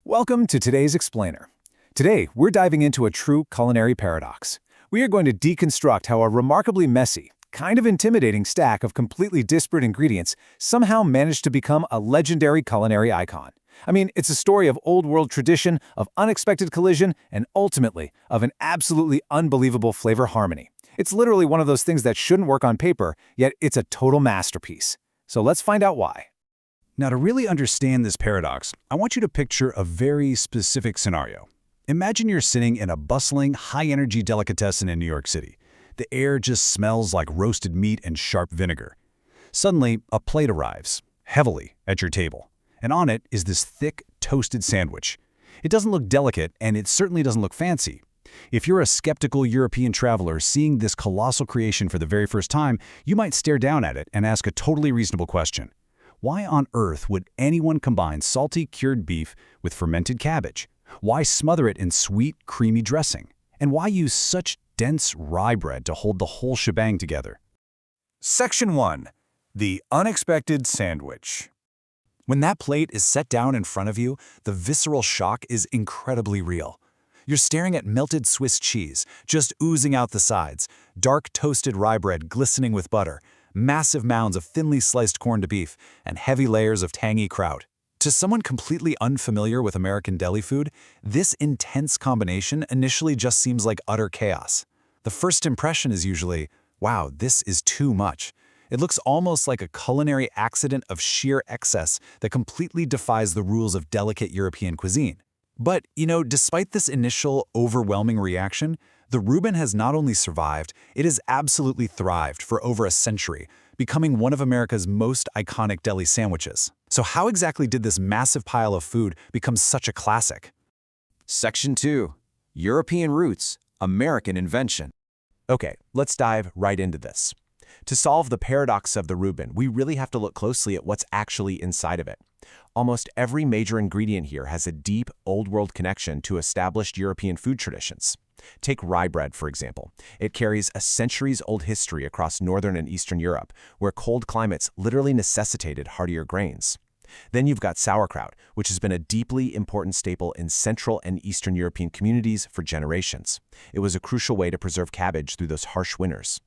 Welcome to today's Explainer. Today, we're diving into a true culinary paradox. We are going to deconstruct how a remarkably messy, kind of intimidating stack of completely disparate ingredients somehow managed to become a legendary culinary icon. I mean, it's a story of old-world tradition, of unexpected collision, and ultimately, of an absolutely unbelievable flavor harmony. It's literally one of those things that shouldn't work on paper, yet it's a total masterpiece. So let's find out why. Now, to really understand this paradox, I want you to picture a very specific scenario. Imagine you're sitting in a bustling, high-energy delicatessen in New York City. The air just smells like roasted meat and sharp vinegar. Suddenly, a plate arrives, heavily, at your table. And on it is this thick, toasted sandwich. It doesn't look delicate, and it certainly doesn't look fancy. If you're a skeptical European traveler seeing this colossal creation for the very first time, you might stare down at it and ask a totally reasonable question. Why on earth would anyone combine salty cured beef with fermented cabbage? Why smother it in sweet, creamy dressing? And why use such dense rye bread to hold the whole shebang together? Section 1. The unexpected sandwich. When that plate is set down in front of you, the visceral shock is incredibly real. You're staring at melted Swiss cheese, just oozing out the sides, dark toasted rye bread glistening with butter, massive mounds of thinly sliced corned beef, and heavy layers of tangy kraut. To someone completely unfamiliar with American deli food, this intense combination initially just seems like utter chaos. The first impression is usually, wow, this is too much. It looks almost like a culinary accident of sheer excess that completely defies the rules of delicate European cuisine. But, despite this initial overwhelming reaction, the Reuben has not only survived, it has absolutely thrived for over a century, becoming one of America's most iconic deli sandwiches. So how exactly did this massive pile of food become such a classic? Section 2. European Roots, American Invention. Okay, let's dive right into this. To solve the paradox of the Reuben, we really have to look closely at what's actually inside of it. Almost every major ingredient here has a deep, old-world connection to established European food traditions. Take rye bread, for example. It carries a centuries-old history across northern and eastern Europe, where cold climates literally necessitated heartier grains. Then you've got sauerkraut, which has been a deeply important staple in Central and Eastern European communities for generations. It was a crucial way to preserve cabbage through those harsh winters.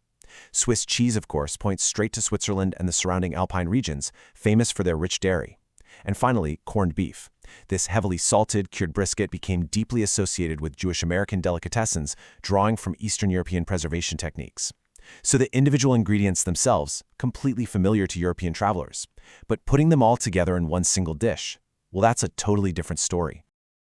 Swiss cheese, of course, points straight to Switzerland and the surrounding Alpine regions, famous for their rich dairy. And finally, corned beef. This heavily salted, cured brisket became deeply associated with Jewish American delicatessens, drawing from Eastern European preservation techniques. So the individual ingredients themselves, completely familiar to European travelers. But putting them all together in one single dish, well, that's a totally different story.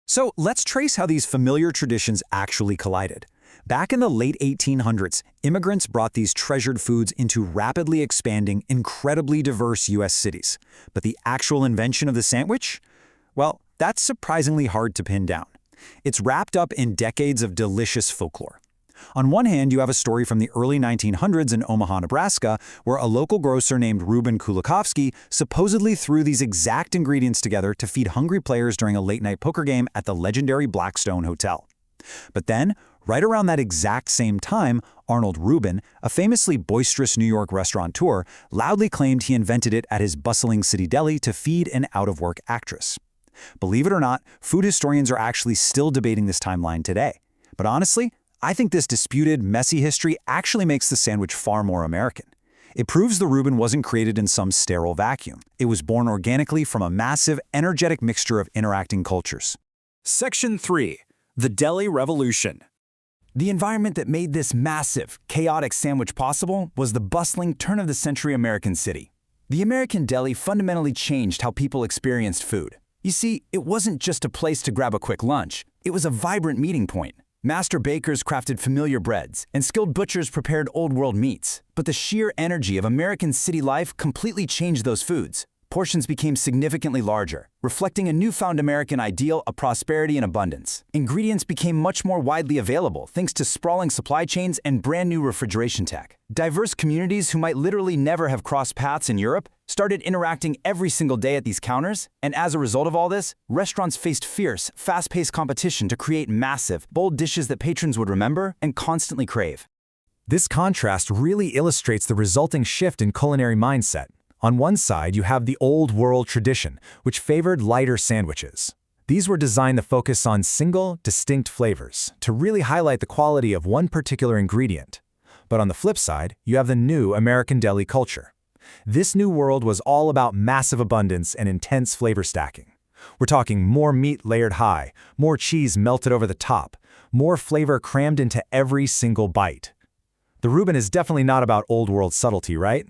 So let's trace how these familiar traditions actually collided. Back in the late 1800s, immigrants brought these treasured foods into rapidly expanding, incredibly diverse U.S. cities. But the actual invention of the sandwich? Well, that's surprisingly hard to pin down. It's wrapped up in decades of delicious folklore. On one hand, you have a story from the early 1900s in Omaha, Nebraska, where a local grocer named Reuben Kulikowski supposedly threw these exact ingredients together to feed hungry players during a late-night poker game at the legendary Blackstone Hotel. But then, right around that exact same time, Arnold Reuben, a famously boisterous New York restaurateur, loudly claimed he invented it at his bustling city deli to feed an out-of-work actress. Believe it or not, food historians are actually still debating this timeline today. But honestly, I think this disputed, messy history actually makes the sandwich far more American. It proves the Reuben wasn't created in some sterile vacuum. It was born organically from a massive, energetic mixture of interacting cultures. Section 3. The Deli Revolution. The environment that made this massive, chaotic sandwich possible was the bustling turn-of-the-century American city. The American deli fundamentally changed how people experienced food. You see, it wasn't just a place to grab a quick lunch. It was a vibrant meeting point. Master bakers crafted familiar breads, and skilled butchers prepared old-world meats. But the sheer energy of American city life completely changed those foods. Portions became significantly larger, reflecting a newfound American ideal of prosperity and abundance. Ingredients became much more widely available thanks to sprawling supply chains and brand new refrigeration tech. Diverse communities who might literally never have crossed paths in Europe started interacting every single day at these counters, and as a result of all this, restaurants faced fierce, fast-paced competition to create massive, bold dishes that patrons would remember and constantly crave. This contrast really illustrates the resulting shift in culinary mindset. On one side, you have the old world tradition, which favored lighter sandwiches. The These were designed to focus on single, distinct flavors, to really highlight the quality of one particular ingredient. But on the flip side, you have the new American deli culture. This new world was all about massive abundance and intense flavor stacking. We're talking more meat layered high, more cheese melted over the top, more flavor crammed into every single bite. The Reuben is definitely not about old world subtlety, right?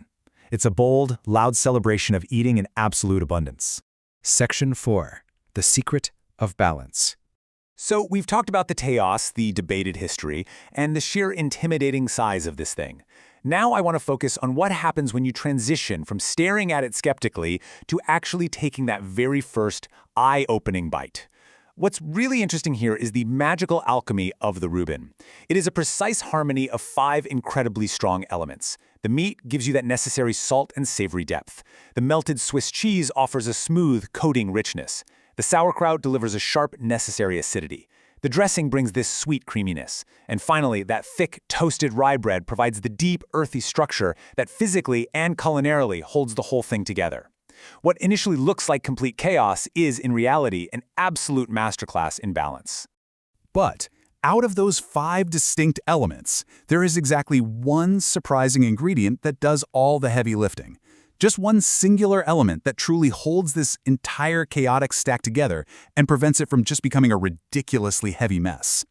It's a bold, loud celebration of eating in absolute abundance. Section 4. The secret of balance. So we've talked about the chaos, the debated history, and the sheer intimidating size of this thing. Now I want to focus on what happens when you transition from staring at it skeptically to actually taking that very first eye-opening bite. What's really interesting here is the magical alchemy of the Reuben. It is a precise harmony of 5 incredibly strong elements. The meat gives you that necessary salt and savory depth. The melted Swiss cheese offers a smooth, coating richness. The sauerkraut delivers a sharp, necessary acidity. The dressing brings this sweet creaminess. And finally, that thick, toasted rye bread provides the deep, earthy structure that physically and culinarily holds the whole thing together. What initially looks like complete chaos is, in reality, an absolute masterclass in balance. But out of those 5 distinct elements, there is exactly one surprising ingredient that does all the heavy lifting. Just one singular element that truly holds this entire chaotic stack together and prevents it from just becoming a ridiculously heavy mess.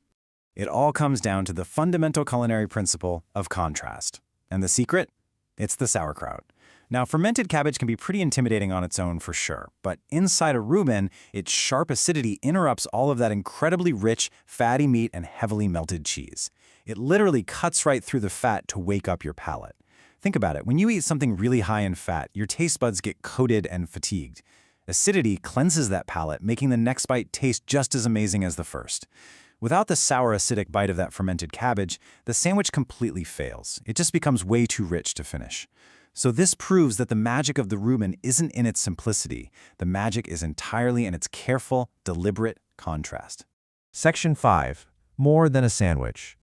It all comes down to the fundamental culinary principle of contrast. And the secret? It's the sauerkraut. Now, fermented cabbage can be pretty intimidating on its own for sure, but inside a Reuben, its sharp acidity interrupts all of that incredibly rich, fatty meat and heavily melted cheese. It literally cuts right through the fat to wake up your palate. Think about it. When you eat something really high in fat, your taste buds get coated and fatigued. Acidity cleanses that palate, making the next bite taste just as amazing as the first. Without the sour, acidic bite of that fermented cabbage, the sandwich completely fails. It just becomes way too rich to finish. So this proves that the magic of the Reuben isn't in its simplicity. The magic is entirely in its careful, deliberate contrast. Section 5. More than a sandwich.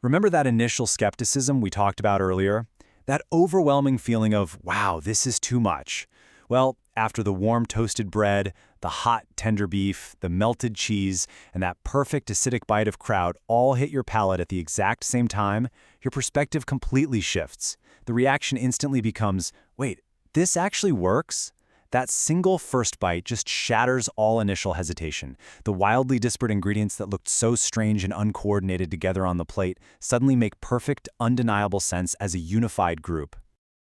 Remember that initial skepticism we talked about earlier? That overwhelming feeling of, wow, this is too much. Well, after the warm toasted bread, the hot tender beef, the melted cheese, and that perfect acidic bite of kraut all hit your palate at the exact same time, your perspective completely shifts. The reaction instantly becomes, wait, this actually works? That single first bite just shatters all initial hesitation. The wildly disparate ingredients that looked so strange and uncoordinated together on the plate suddenly make perfect, undeniable sense as a unified group.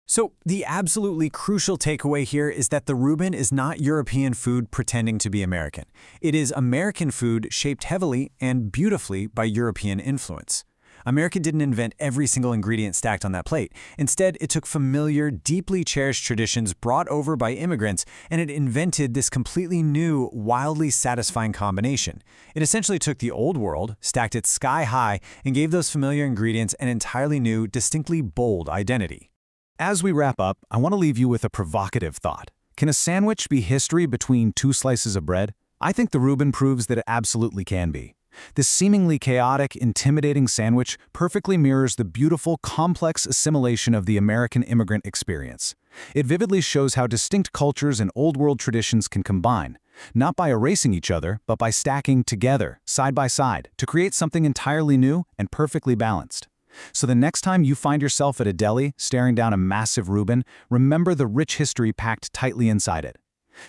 So the absolutely crucial takeaway here is that the Reuben is not European food pretending to be American. It is American food shaped heavily and beautifully by European influence. America didn't invent every single ingredient stacked on that plate. Instead, it took familiar, deeply cherished traditions brought over by immigrants, and it invented this completely new, wildly satisfying combination. It essentially took the old world, stacked it sky high, and gave those familiar ingredients an entirely new, distinctly bold identity. As we wrap up, I want to leave you with a provocative thought. Can a sandwich be history between 2 slices of bread? I think the Reuben proves that it absolutely can be. This seemingly chaotic, intimidating sandwich perfectly mirrors the beautiful, complex assimilation of the American immigrant experience. It vividly shows how distinct cultures and old-world traditions can combine, not by erasing each other, but by stacking together, side by side, to create something entirely new and perfectly balanced. So the next time you find yourself at a deli staring down a massive Reuben, remember the rich history packed tightly inside it.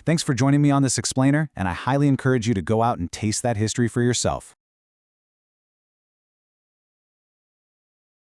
Thanks for joining me on this explainer, and I highly encourage you to go out and taste that history for yourself.